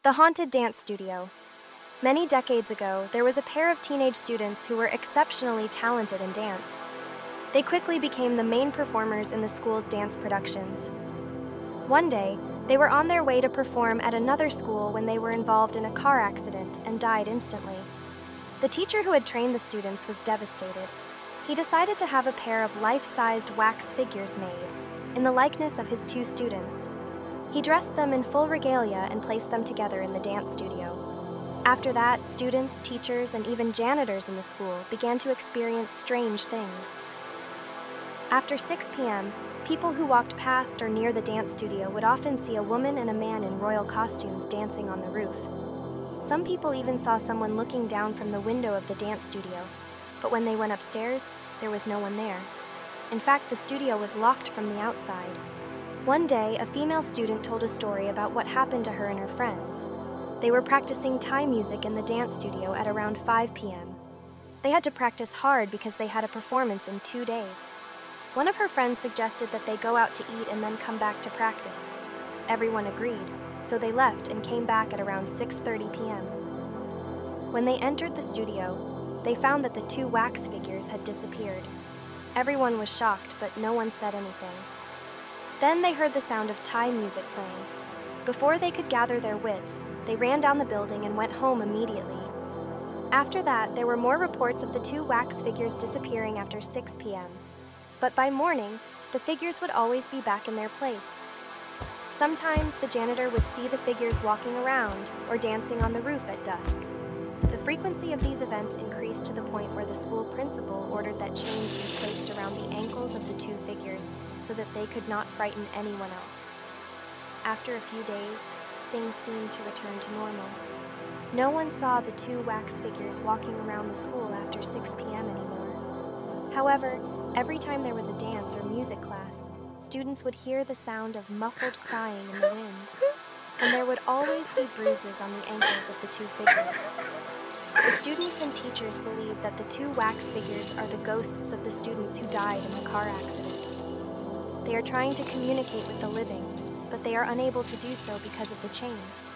The Haunted Dance Studio. Many decades ago, there was a pair of teenage students who were exceptionally talented in dance. They quickly became the main performers in the school's dance productions. One day, they were on their way to perform at another school when they were involved in a car accident and died instantly. The teacher who had trained the students was devastated. He decided to have a pair of life-sized wax figures made, in the likeness of his two students. He dressed them in full regalia and placed them together in the dance studio. After that, students, teachers, and even janitors in the school began to experience strange things. After 6 p.m., people who walked past or near the dance studio would often see a woman and a man in royal costumes dancing on the roof. Some people even saw someone looking down from the window of the dance studio, but when they went upstairs, there was no one there. In fact, the studio was locked from the outside. One day, a female student told a story about what happened to her and her friends. They were practicing Thai music in the dance studio at around 5 p.m. They had to practice hard because they had a performance in 2 days. One of her friends suggested that they go out to eat and then come back to practice. Everyone agreed, so they left and came back at around 6:30 p.m. When they entered the studio, they found that the two wax figures had disappeared. Everyone was shocked, but no one said anything. Then they heard the sound of Thai music playing. Before they could gather their wits, they ran down the building and went home immediately. After that, there were more reports of the two wax figures disappearing after 6 p.m. But by morning, the figures would always be back in their place. Sometimes the janitor would see the figures walking around or dancing on the roof at dusk. The frequency of these events increased to the point where the school principal ordered that chains be placed around the ankles of the two figures so that they could not frighten anyone else. After a few days, things seemed to return to normal. No one saw the two wax figures walking around the school after 6 p.m. anymore. However, every time there was a dance or music class, students would hear the sound of muffled crying in the wind, and there would always be bruises on the ankles of the two figures. The students and teachers believe that the two wax figures are the ghosts of the students who died in the car accident. They are trying to communicate with the living, but they are unable to do so because of the chains.